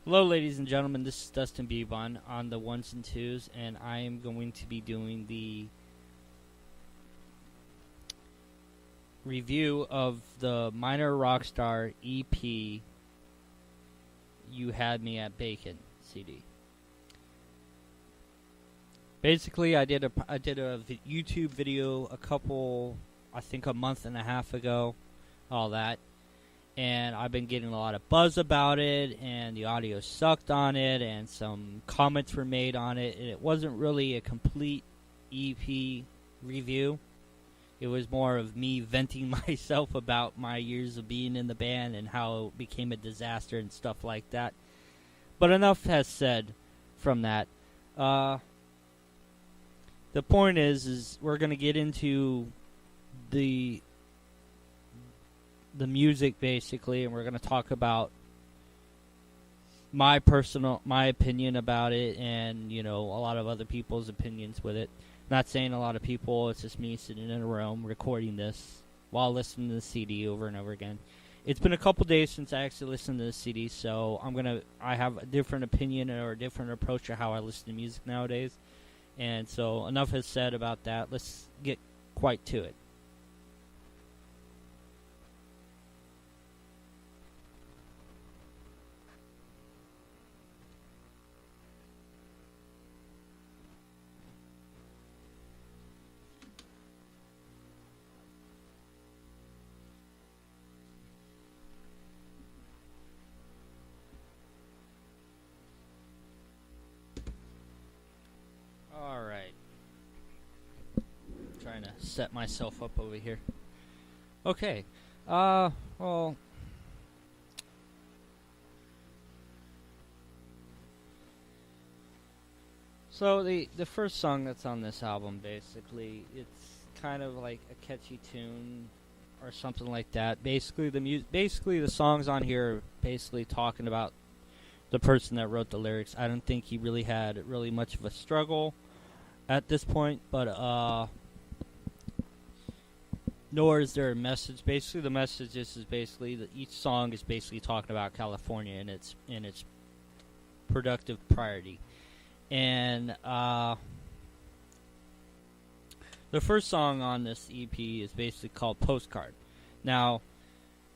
Hello, ladies and gentlemen. This is Dustin Bebon on the ones and twos, and I am going to be doing the review of the Minor Rockstar EP You Had Me at Bacon CD. Basically, I did a YouTube video a month and a half ago, all that. And I've been getting a lot of buzz about it, and the audio sucked on it, and some comments were made on it, and it wasn't really a complete EP review. It was more of me venting myself about my years of being in the band and how it became a disaster and stuff like that. But enough has said from that. The point is we're going to get into the music, basically, and we're going to talk about my opinion about it, and a lot of other people's opinions with it. Not saying a lot of people, it's just me sitting in a room recording this while listening to the CD over and over again. It's been a couple days since I actually listened to the CD, so I have a different opinion or a different approach to how I listen to music nowadays. And so enough is said about that. Let's get quite to it. Alright. Trying to set myself up over here. Okay. Well. So the first song that's on this album, basically, it's kind of like a catchy tune or something like that. Basically the songs on here are basically talking about the person that wrote the lyrics. I don't think he really had really much of a struggle at this point, but nor is there a message. Basically, the message is basically that each song is basically talking about California and its productive priority. And the first song on this EP is basically called Postcard. Now,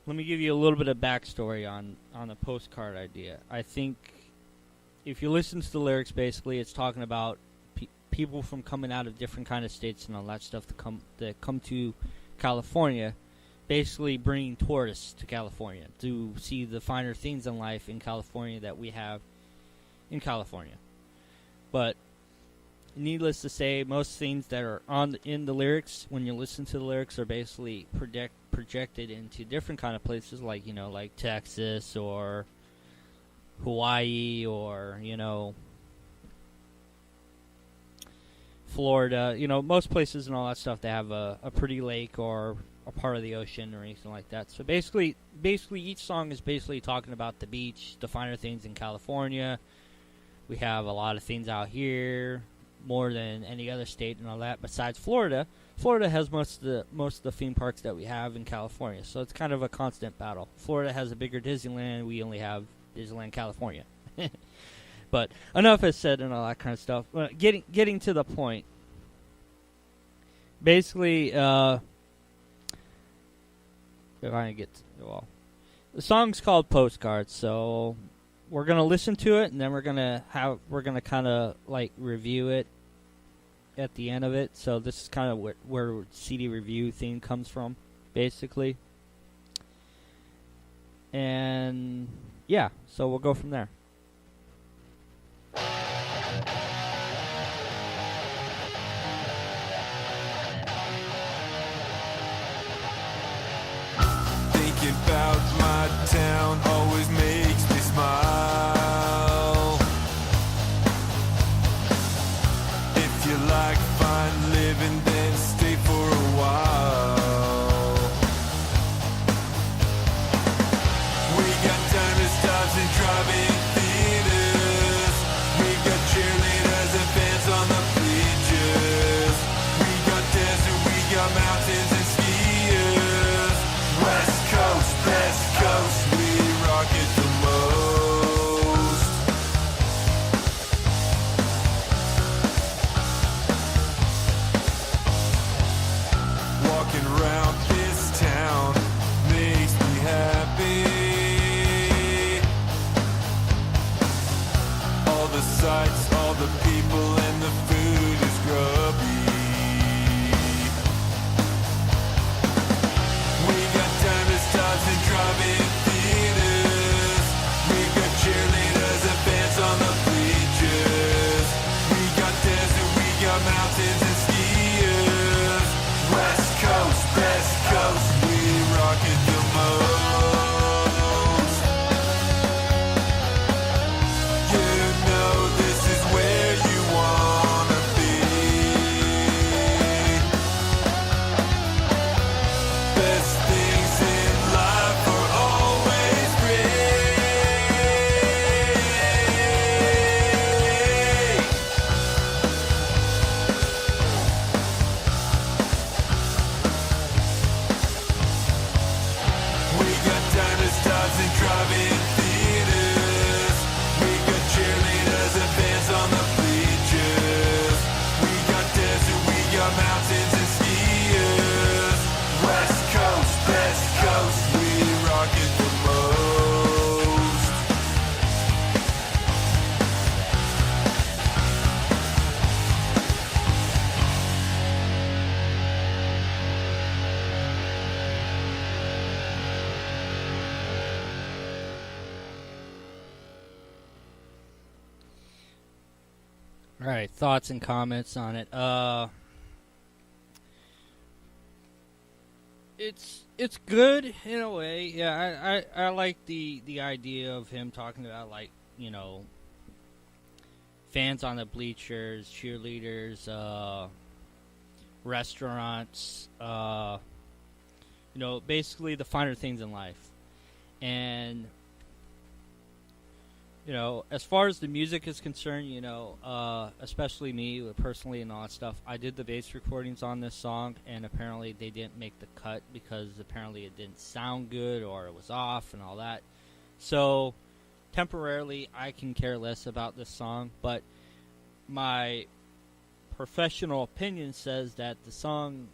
let me give you a little bit of backstory on the postcard idea. I think if you listen to the lyrics, basically it's talking about people from coming out of different kind of states and all that stuff that come to California, basically bringing tourists to California to see the finer things in life in California that we have in California. But needless to say, most things that are in the lyrics, when you listen to the lyrics, are basically projected into different kind of places, like like Texas or Hawaii or Florida. Most places and all that stuff, they have a pretty lake or a part of the ocean or anything like that. So basically each song is basically talking about the beach, the finer things in California. We have a lot of things out here, more than any other state and all that. Besides Florida, Florida has most of the theme parks that we have in California. So it's kind of a constant battle. Florida has a bigger Disneyland. We only have Disneyland California. But enough is said and all that kind of stuff. Getting to the point. Basically, if I get the song's called Postcards, so we're gonna listen to it, and then we're gonna kind of like review it at the end of it. So this is kind of where CD review theme comes from, basically. And yeah, so we'll go from there. Thinking about my town always makes me smile. If you like fine living, then stay for a while. We got diners, stops, and drive-in theaters. We got cheerleaders and fans on the bleachers. We got desert, we got mountains and skiers. West Coast, we rock. All right, thoughts and comments on it. It's good in a way. Yeah, I like the idea of him talking about, like, fans on the bleachers, cheerleaders, restaurants, basically the finer things in life. And as far as the music is concerned, especially me personally and all that stuff, I did the bass recordings on this song, and apparently they didn't make the cut because apparently it didn't sound good or it was off and all that. So, temporarily, I can care less about this song, but my professional opinion says that the song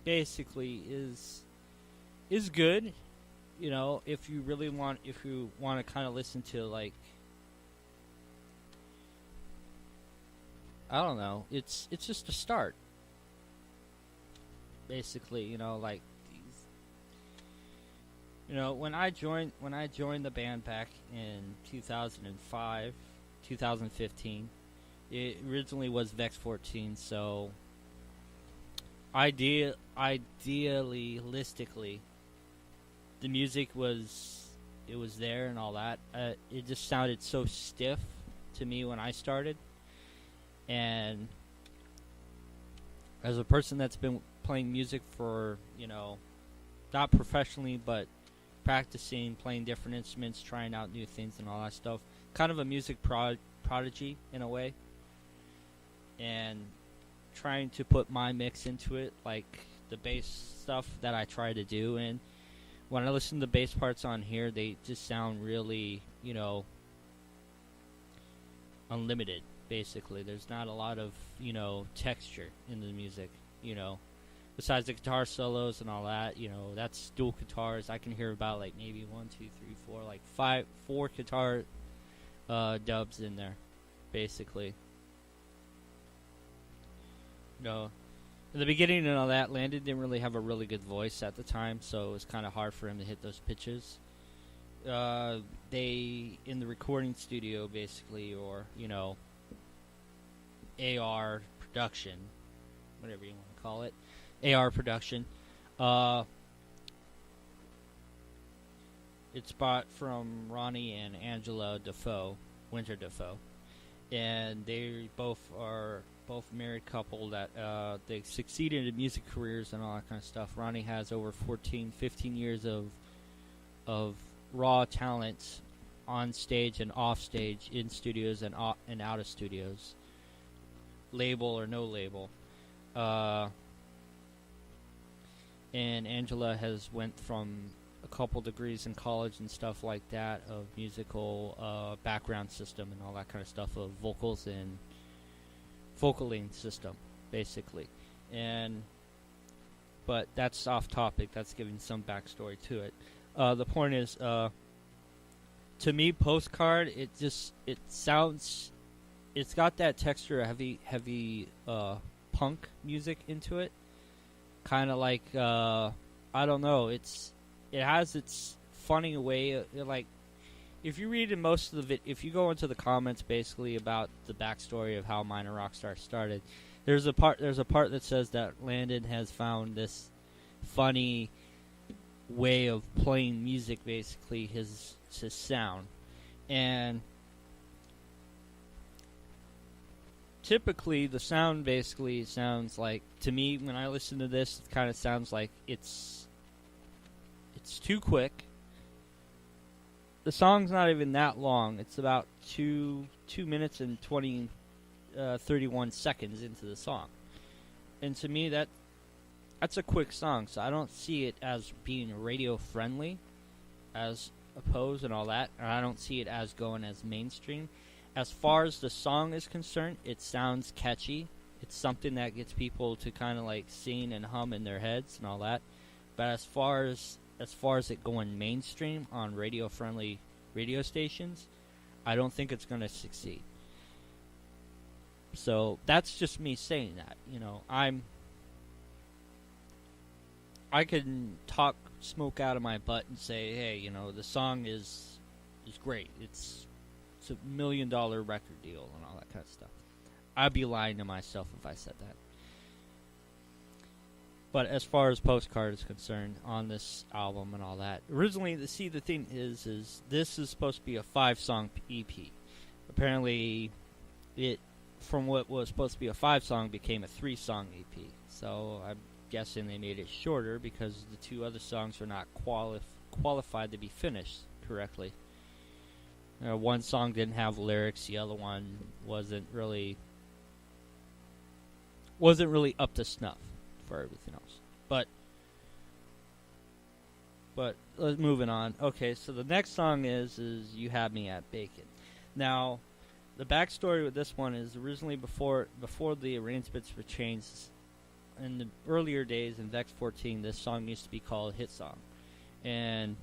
basically is good. If you want to kind of listen to, like, I don't know, it's just a start. Basically, like when I joined the band back in 2005, 2015, it originally was Vex 14, so idealistically, the music was there and all that. It just sounded so stiff to me when I started. And as a person that's been playing music for, not professionally, but practicing, playing different instruments, trying out new things and all that stuff, kind of a music prodigy in a way. And trying to put my mix into it, like the bass stuff that I try to do, and when I listen to the bass parts on here, they just sound really, unlimited, basically. There's not a lot of, texture in the music, Besides the guitar solos and all that, that's dual guitars. I can hear about, like, maybe 1, 2, 3, 4, like 4 guitar dubs in there, basically. In the beginning and all that, Landon didn't really have a really good voice at the time, so it was kind of hard for him to hit those pitches. They, in the recording studio, basically, or, AR production, whatever you want to call it, AR production, it's bought from Ronnie and Angela Winter Defoe, and they both are married couple that they succeeded in music careers and all that kind of stuff. Ronnie has over 15 years of raw talent on stage and off stage, in studios and out of studios, label or no label. And Angela has went from a couple degrees in college and stuff like that of musical background system and all that kind of stuff, of vocals and vocaling system, basically. But that's off topic. That's giving some backstory to it. The point is, to me, Postcard, it's got that texture of heavy punk music into it. Kind of like, I don't know, it has its funny way, like, if you read in most of the if you go into the comments basically about the backstory of how Minor Rockstar started, there's a part that says that Landon has found this funny way of playing music, basically his sound, and typically the sound basically sounds like, to me when I listen to this, it kind of sounds like it's too quick. The song's not even that long. It's about 2 minutes and 31 seconds into the song. And to me, that's a quick song, so I don't see it as being radio friendly as opposed and all that. And I don't see it as going as mainstream. As far as the song is concerned, it sounds catchy. It's something that gets people to kind of like sing and hum in their heads and all that. But as far as it going mainstream on radio-friendly radio stations, I don't think it's going to succeed. So that's just me saying that. I can talk smoke out of my butt and say, hey, the song is great. It's a $1 million record deal and all that kind of stuff. I'd be lying to myself if I said that. But as far as Postcard is concerned, on this album and all that, originally, the thing is this is supposed to be a 5-song EP. Apparently, it, from what was supposed to be a 5-song, became a 3-song EP. So I'm guessing they made it shorter because the 2 other songs were not qualified to be finished correctly. One song didn't have lyrics, the other one wasn't really up to snuff for everything else. But moving on. Okay, so the next song is You Had Me at Bacon. Now, the backstory with this one is originally before the arrangements were changed, in the earlier days in Vex 14, this song used to be called Hit Song. And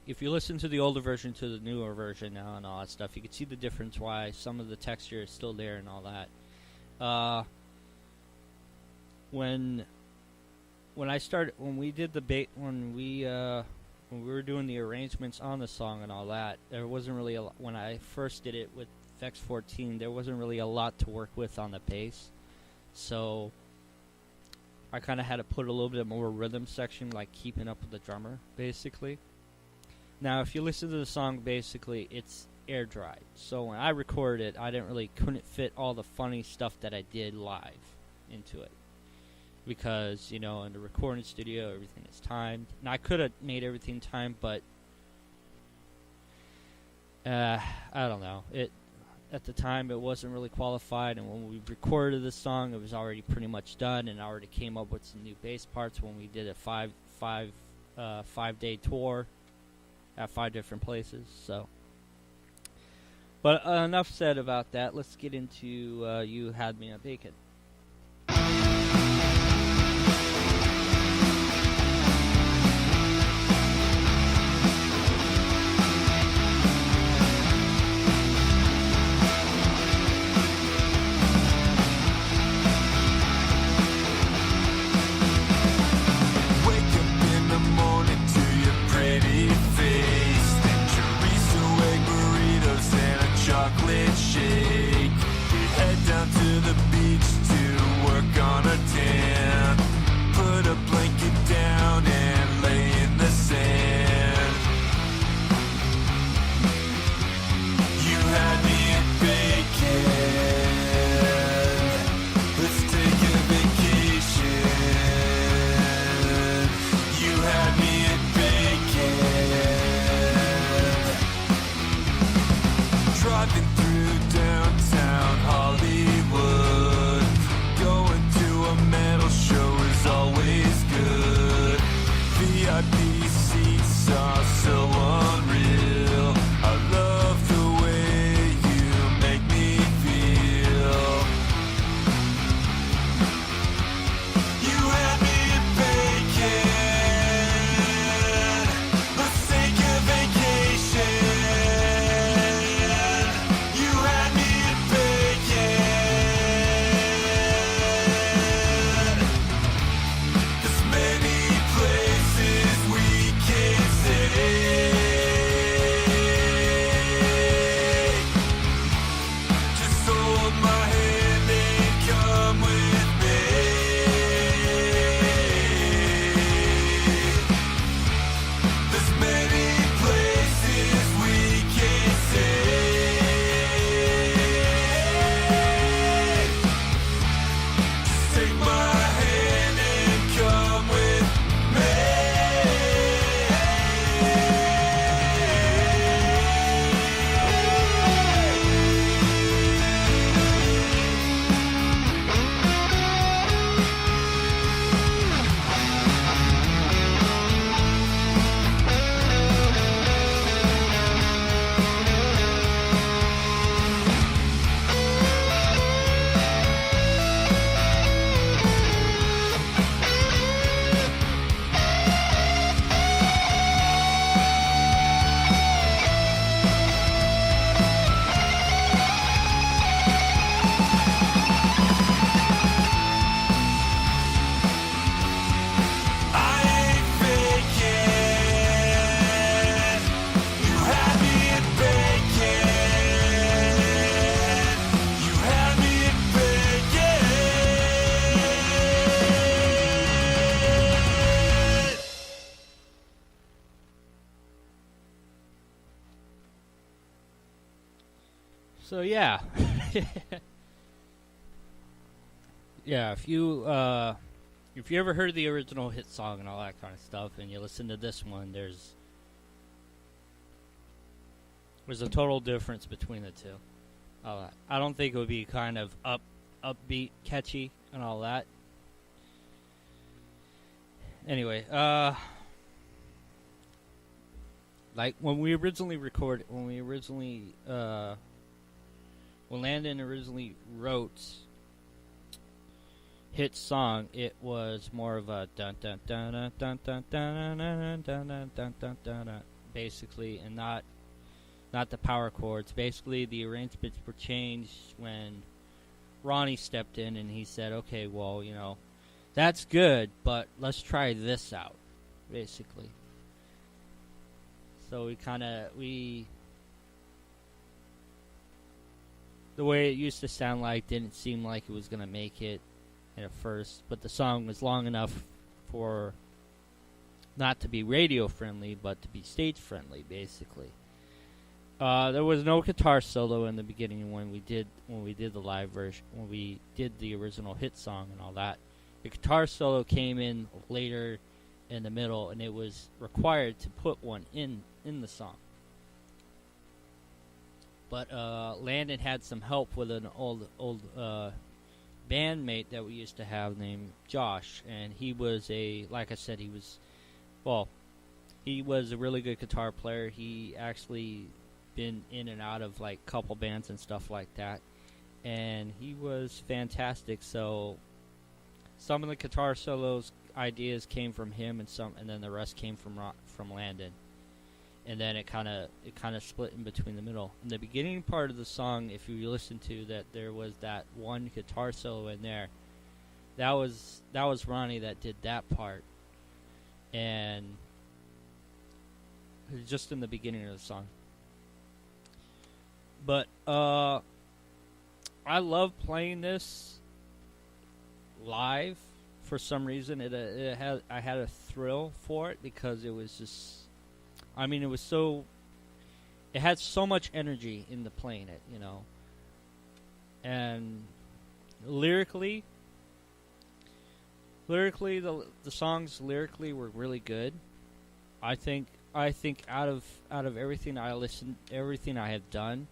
if you listen to the older version to the newer version now and all that stuff, you can see the difference, why some of the texture is still there and all that. When we were doing the arrangements on the song and all that, there wasn't really when I first did it with Vex 14, there wasn't really a lot to work with on the bass. So I kind of had to put a little bit more rhythm section, like keeping up with the drummer, basically. Now, if you listen to the song, basically, it's air dried. So when I recorded it, couldn't fit all the funny stuff that I did live into it. Because, in the recording studio, everything is timed. And I could have made everything timed, but I don't know. At the time, it wasn't really qualified, and when we recorded the song, it was already pretty much done, and I already came up with some new bass parts when we did a 5-day tour at 5 different places. So, but enough said about that. Let's get into You Had Me at Bacon. Shake. We head down to the beach So yeah, yeah. If you ever heard the original hit song and all that kind of stuff, and you listen to this one, there's a total difference between the two. I don't think it would be kind of upbeat, catchy, and all that. Anyway, like when Landon originally wrote hit song, it was more of a dun dun dun dun dun dun dun dun dun dun dun dun dun, basically, and not the power chords. Basically, the arrangements were changed when Ronnie stepped in and he said, "Okay, well, that's good, but let's try this out," basically. So the way it used to sound like didn't seem like it was going to make it at first, but the song was long enough for not to be radio friendly, but to be stage friendly, basically. There was no guitar solo in the beginning when we did the live version, when we did the original hit song and all that. The guitar solo came in later in the middle, and it was required to put one in the song. But Landon had some help with an old bandmate that we used to have named Josh, and he was he was a really good guitar player. He actually been in and out of like couple bands and stuff like that, and he was fantastic. So some of the guitar solos ideas came from him, and then the rest came from Landon. And then it kind of split in between the middle. In the beginning part of the song, if you listen to that, there was that one guitar solo in there. That was Ronnie that did that part, and it was just in the beginning of the song. But I love playing this live. For some reason, I had a thrill for it because it was just. I mean, it had so much energy in the playing it, and lyrically, the songs lyrically were really good. I think out of everything I have done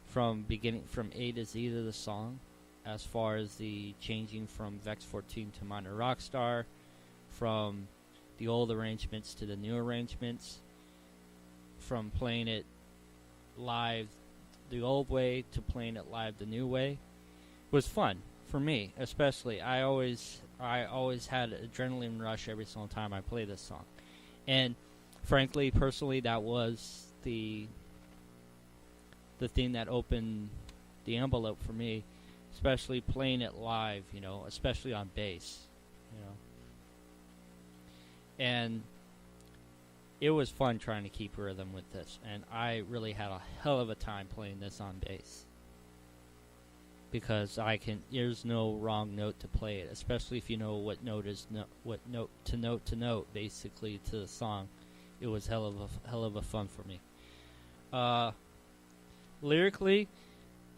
from A to Z to the song, as far as the changing from Vex 14 to Minor Rockstar, from the old arrangements to the new arrangements, from playing it live the old way to playing it live the new way, was fun for me, especially. I always had an adrenaline rush every single time I play this song, and frankly, personally, that was the thing that opened the envelope for me, especially playing it live, especially on bass, and it was fun trying to keep rhythm with this, and I really had a hell of a time playing this on bass, because there's no wrong note to play it, especially if you know what note to note, basically, to the song. It was hell of a fun for me. Lyrically,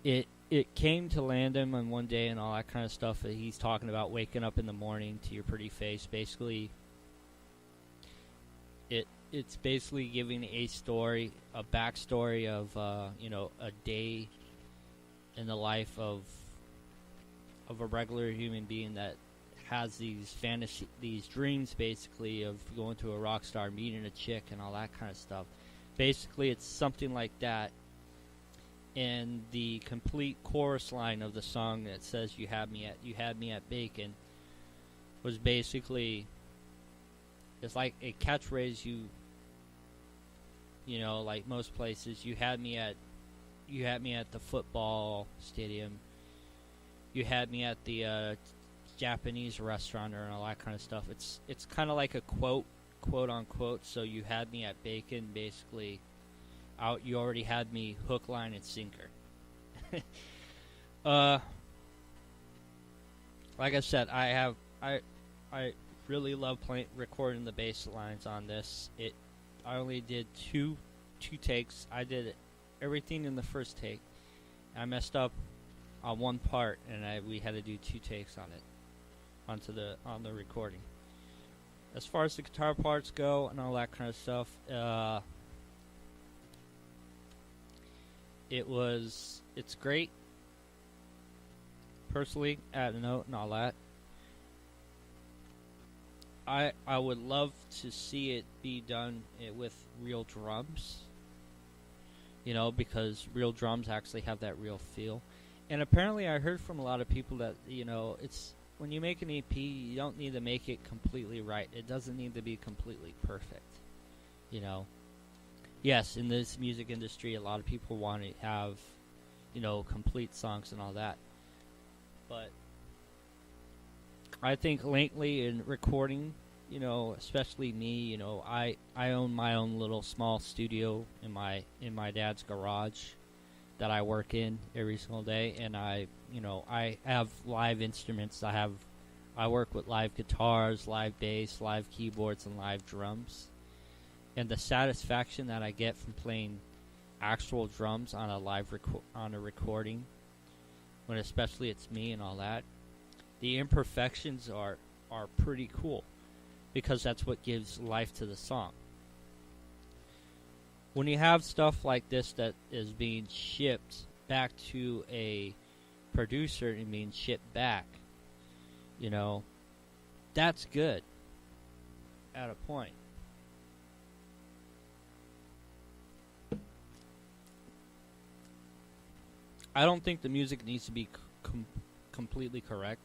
it came to Landon on one day and all that kind of stuff. That he's talking about waking up in the morning to your pretty face. Basically, it's basically giving a backstory of a day in the life of a regular human being that has these dreams, basically, of going to a rock star, meeting a chick, and all that kind of stuff. Basically, it's something like that. And the complete chorus line of the song that says "You had me at bacon" was basically, it's like a catchphrase. Like most places, you had me at the football stadium. You had me at the Japanese restaurant, and all that kind of stuff. It's kind of like a quote unquote. So you had me at bacon, basically. You already had me hook, line, and sinker. Like I said, I really love recording the bass lines on this. I only did two takes. I did everything in the first take, I messed up on one part, and we had to do 2 takes on it on the recording. As far as the guitar parts go and all that kind of stuff, it's great. Personally, add a note and all that. I would love to see it be done with real drums. Because real drums actually have that real feel. And apparently I heard from a lot of people that, it's when you make an EP, you don't need to make it completely right. It doesn't need to be completely perfect. Yes, in this music industry, a lot of people want to have, complete songs and all that. But I think lately in recording, especially me, I own my own little small studio in my dad's garage that I work in every single day, and I have live instruments. I work with live guitars, live bass, live keyboards, and live drums. And the satisfaction that I get from playing actual drums on a recording, when especially it's me and all that, the imperfections are pretty cool, because that's what gives life to the song. When you have stuff like this that is being shipped back to a producer and being shipped back, that's good at a point. I don't think the music needs to be completely correct.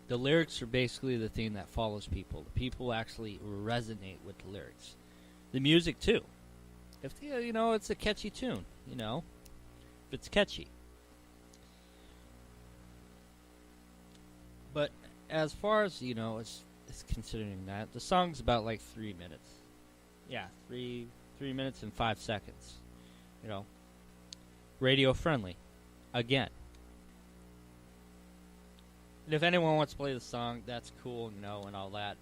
The lyrics are basically the thing that follows people. The people actually resonate with the lyrics. The music too. If it's a catchy tune, if it's catchy. But as far as it's considering that the song's about like 3 minutes. Yeah, 3 minutes and 5 seconds. Radio friendly, again. And if anyone wants to play the song, that's cool, and all that.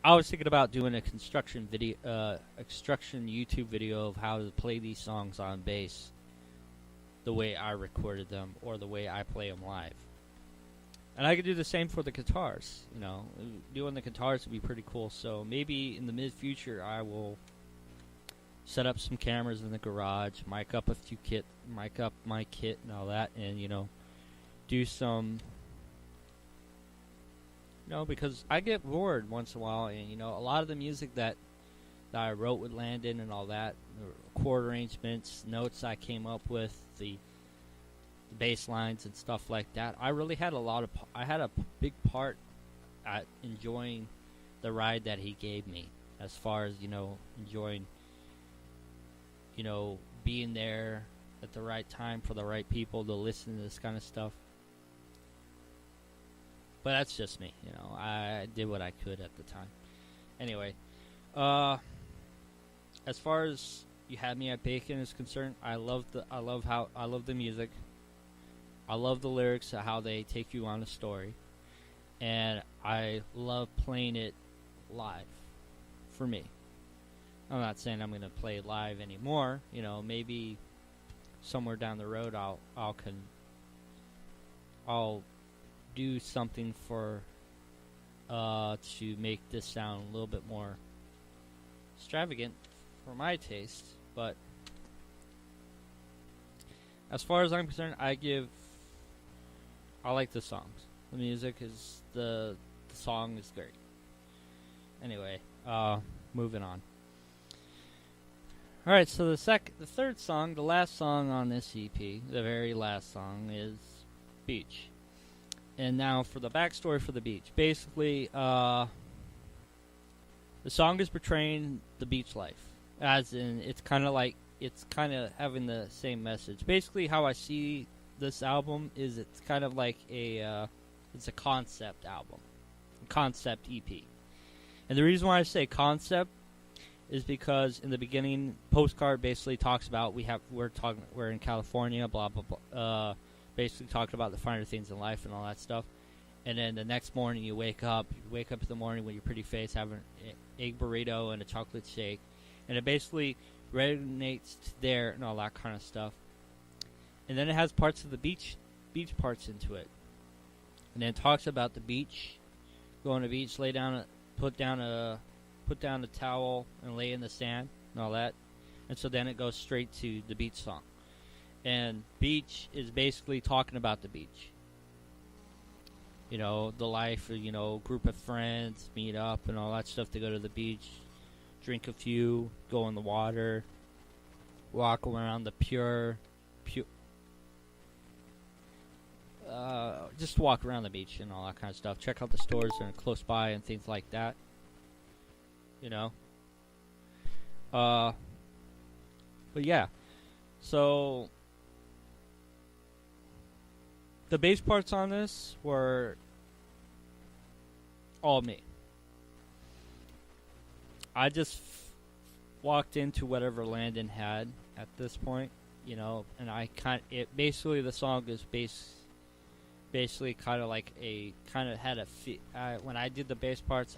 I was thinking about doing a construction YouTube video of how to play these songs on bass the way I recorded them, or the way I play them live. And I could do the same for the guitars. Doing the guitars would be pretty cool. So maybe in the mid-future, I will set up some cameras in the garage, mic up my kit and all that, and do some. Because I get bored once in a while, and a lot of the music that I wrote with Landon and all that, the chord arrangements, notes I came up with, the bass lines and stuff like that. I really had I had a big part at enjoying the ride that he gave me, as far as enjoying, being there at the right time for the right people to listen to this kind of stuff. But that's just me, I did what I could at the time. Anyway, as far as You Had Me at Bacon is concerned, I love the music. I love the lyrics, how they take you on a story, and I love playing it live. For me, I'm not saying I'm going to play live anymore. Maybe somewhere down the road I'll do something for to make this sound a little bit more extravagant for my taste. But as far as I'm concerned, I like the songs. The music is the song is great. Anyway, moving on. All right, so the third song, the last song on this EP, the very last song, is Beach. And now for the backstory for the beach. Basically, the song is portraying the beach life. As in, it's kind of having the same message. Basically, how I see this album is it's kind of like it's a concept album. A concept EP. And the reason why I say concept is because in the beginning, Postcard basically talks about we're in California, blah blah blah. Basically talking about the finer things in life and all that stuff. And then the next morning you wake up in the morning with your pretty face, having an egg burrito and a chocolate shake, and it basically resonates there and all that kind of stuff. and then it has parts of the beach parts into it, and then it talks about the beach, going to the beach, put down a towel and lay in the sand and all that, and so then it goes straight to the beach song, and beach is basically talking about the beach. You know, the life, you know, group of friends meet up and all that stuff to go to the beach, drink a few, go in the water, walk around the just walk around the beach and all that kind of stuff. Check out the stores that are close by and things like that. You know. But yeah. So the bass parts on this were all me. I just walked into whatever Landon had at this point, you know, and basically the song is basically kind of like when I did the bass parts,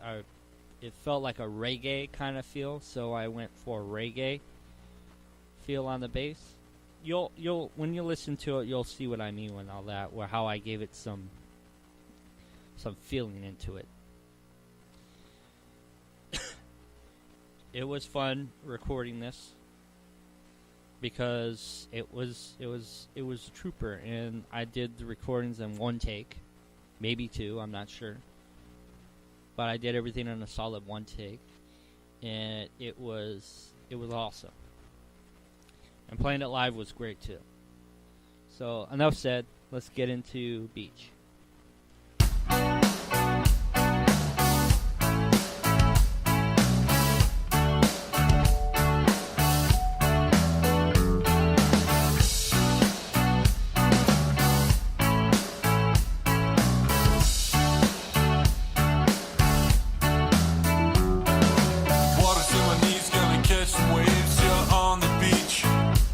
it felt like a reggae kind of feel, so I went for reggae feel on the bass. You'll when you listen to it, you'll see what I mean when all that, or how I gave it some feeling into it. It was fun recording this because it was a trooper, and I did the recordings in one take, maybe two, I'm not sure, but I did everything in a solid one take, and it was awesome. And playing it live was great too. So enough said. Let's get into Beach.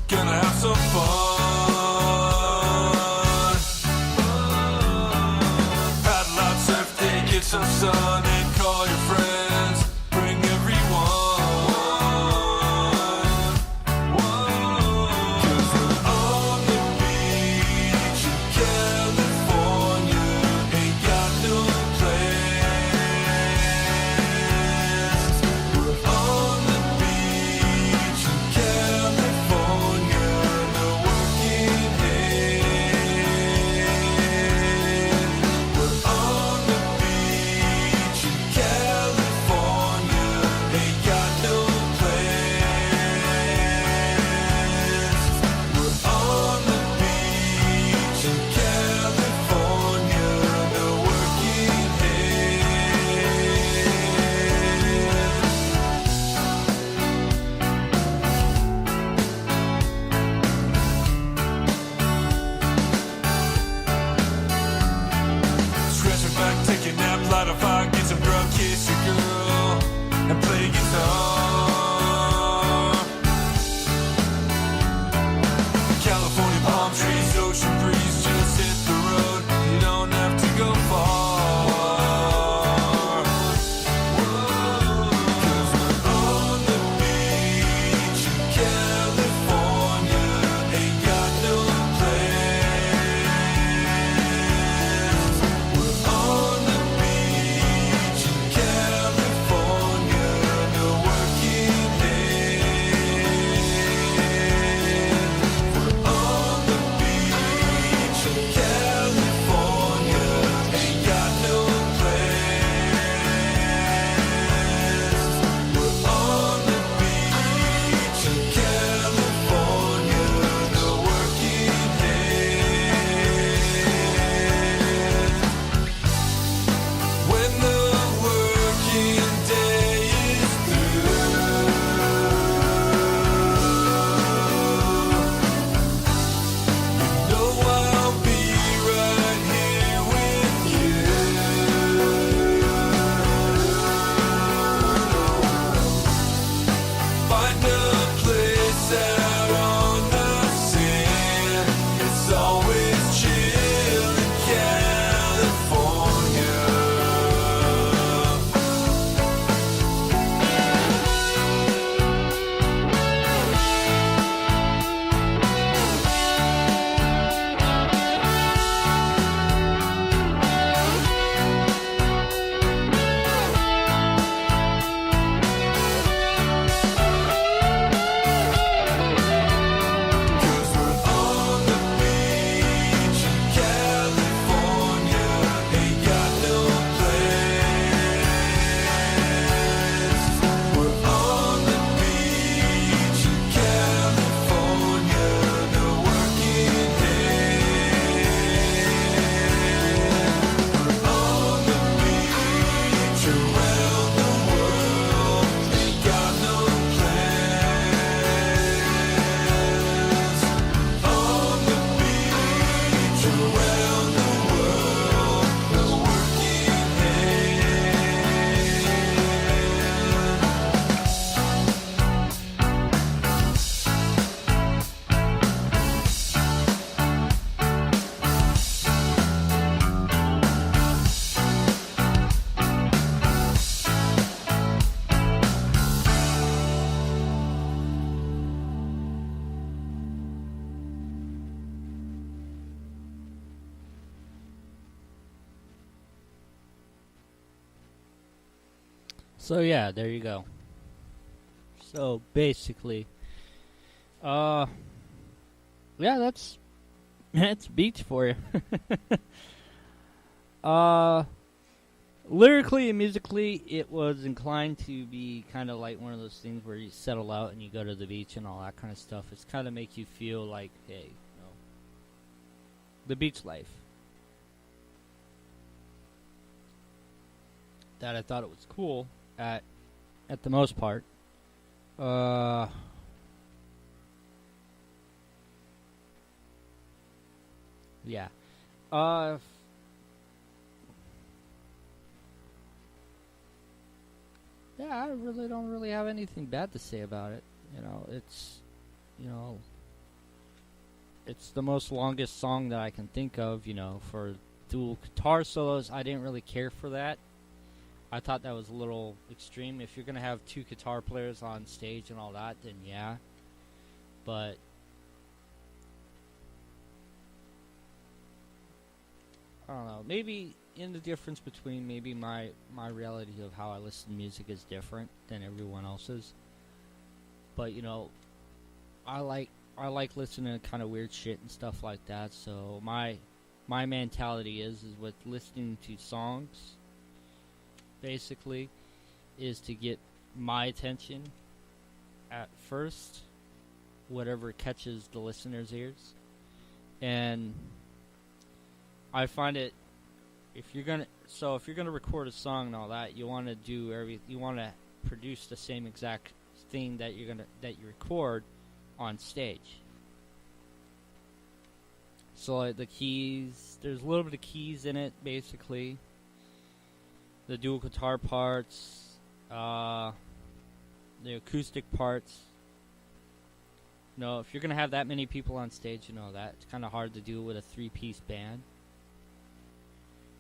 Gonna have some fun. So yeah, there you go. So basically, uh, yeah, that's beats for you. uh, Lyrically and musically, it was inclined to be kind of like one of those things where you settle out and you go to the beach and all that kind of stuff. It's kind of make you feel like, hey, you know, the beach life. That I thought it was cool at the most part. Uh, yeah. Uh, yeah, I really don't really have anything bad to say about it. You know, you know, it's the most longest song that I can think of. You know, for dual guitar solos, I didn't really care for that. I thought that was a little extreme. If you're gonna have two guitar players on stage and all that, then yeah. But I don't know. Maybe in the difference between maybe my reality of how I listen to music is different than everyone else's. But you know, I like listening to kind of weird shit and stuff like that. So my mentality is with listening to songs basically is to get my attention at first, whatever catches the listener's ears. And I find it if you're gonna record a song and all that, you want to you want to produce the same exact thing that you record on stage. So like the keys, there's a little bit of keys in it basically. The dual guitar parts, the acoustic parts. You know, if you're gonna have that many people on stage, you know that it's kind of hard to do with a 3-piece band.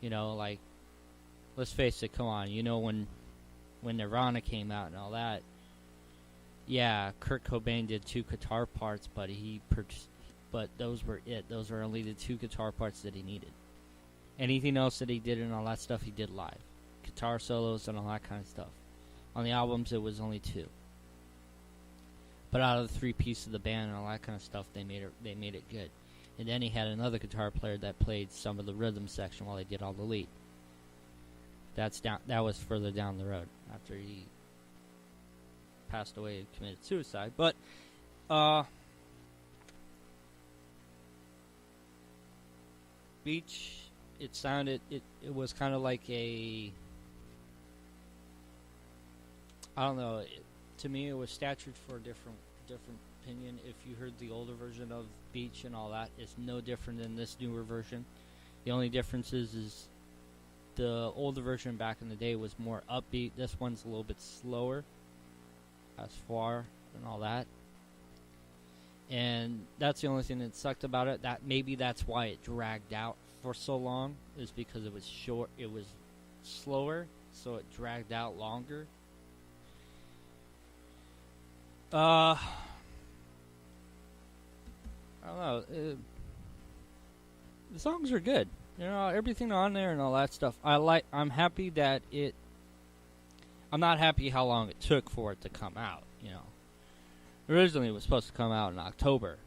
You know, like, let's face it, come on, you know when Nirvana came out and all that, yeah, Kurt Cobain did 2 guitar parts, but but those were it. Those were only the 2 guitar parts that he needed. Anything else that he did and all that stuff, he did live. Guitar solos and all that kind of stuff. On the albums, it was only 2. But out of the 3 pieces of the band and all that kind of stuff, they made it good. And then he had another guitar player that played some of the rhythm section while they did all the lead. That was further down the road after he passed away and committed suicide. But Beach, it was kind of like a, I don't know, to me it was statured for a different opinion. If you heard the older version of Beach and all that, it's no different than this newer version. The only difference is the older version back in the day was more upbeat. This one's a little bit slower as far and all that. And that's the only thing that sucked about it. That maybe that's why it dragged out for so long, is because it was short, it was slower, so it dragged out longer. I don't know. The songs are good. You know, everything on there and all that stuff. I'm happy that it. I'm not happy how long it took for it to come out. You know, originally it was supposed to come out in October,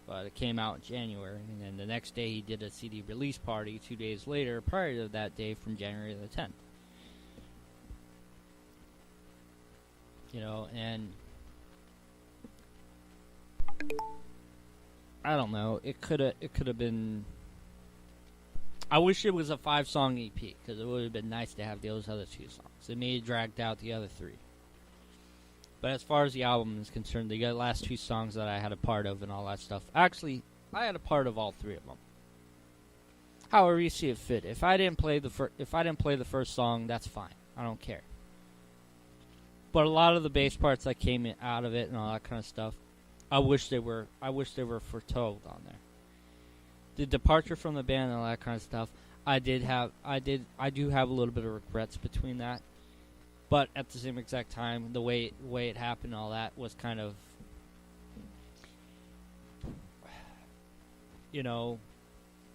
but it came out in January. And then the next day he did a CD release party 2 days later, prior to that day, from January the 10th. You know, and I don't know. It could have been. I wish it was a 5-song EP, because it would have been nice to have those other 2 songs. It may have dragged out the other 3. But as far as the album is concerned, the last 2 songs that I had a part of and all that stuff. Actually, I had a part of all 3 of them. However you see it fit. If I didn't play the first song, that's fine. I don't care. But a lot of the bass parts that came out of it and all that kind of stuff, I wish they were foretold on there. The departure from the band and all that kind of stuff, I do have a little bit of regrets between that. But at the same exact time, the way it happened and all that was kind of, you know,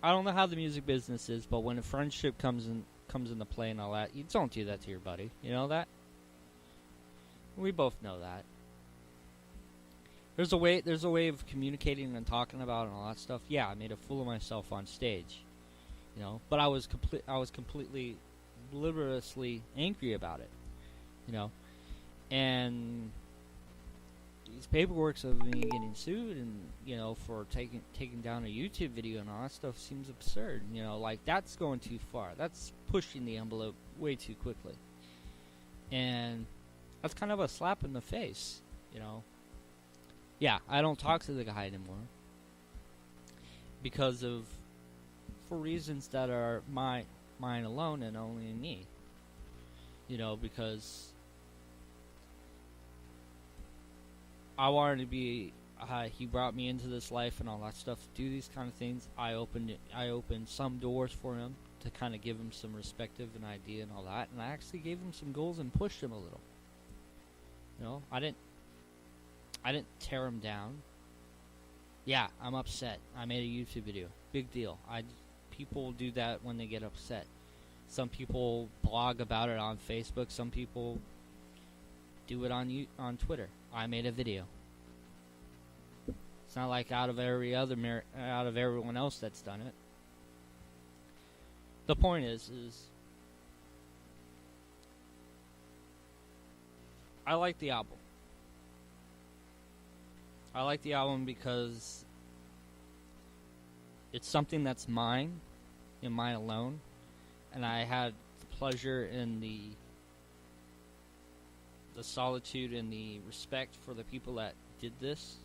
I don't know how the music business is, but when a friendship comes into play and all that, you don't do that to your buddy. You know that? We both know that. There's a way of communicating and talking about it and all that stuff. Yeah, I made a fool of myself on stage, but I was completely, deliberately angry about it, and these paperworks of me getting sued and for taking down a YouTube video and all that stuff seems absurd. Like that's going too far. That's pushing the envelope way too quickly, and that's kind of a slap in the face. Yeah, I don't talk to the guy anymore for reasons that are mine alone and only me. Because I wanted to be. He brought me into this life and all that stuff to do these kind of things. I opened some doors for him to kind of give him some perspective and idea and all that, and I actually gave him some goals and pushed him a little. I didn't tear him down. Yeah, I'm upset. I made a YouTube video. Big deal. People do that when they get upset. Some people blog about it on Facebook. Some people do it on Twitter. I made a video. It's not like out of everyone else that's done it. The point is I like the album. I like the album because it's something that's mine and mine alone, and I had the pleasure and the solitude and the respect for the people that did this,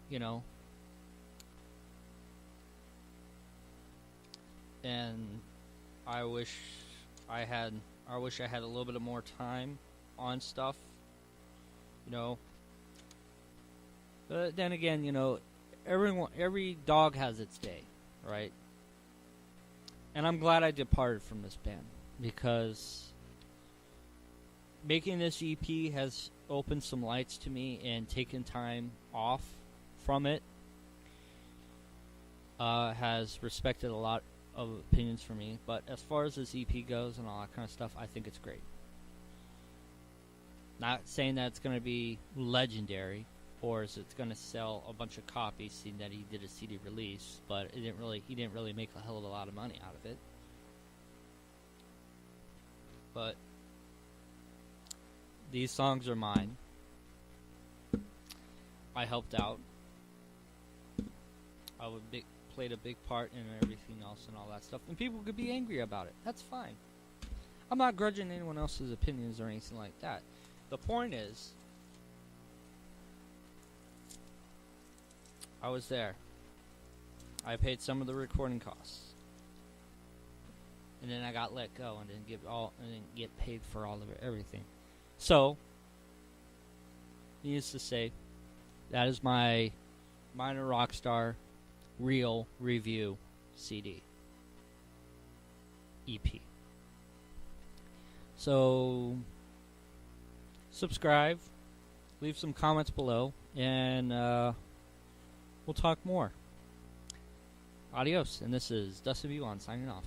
and I wish I had a little bit of more time on stuff, But then again, every dog has its day, right? And I'm glad I departed from this band because making this EP has opened some lights to me and taken time off from it has respected a lot of opinions for me. But as far as this EP goes and all that kind of stuff, I think it's great. Not saying that it's going to be legendary or is it's going to sell a bunch of copies, seeing that he did a CD release, but he didn't really make a hell of a lot of money out of it. But these songs are mine. I helped out. I played a big part in everything else and all that stuff. And people could be angry about it. That's fine. I'm not grudging anyone else's opinions or anything like that. The point is, I was there. I paid some of the recording costs. And then I got let go and didn't get paid for all of everything. So, needless to say, that is my Minor Rockstar Real Review CD. EP. So, subscribe, leave some comments below, and we'll talk more. Adios, and this is Dustin B1 signing off.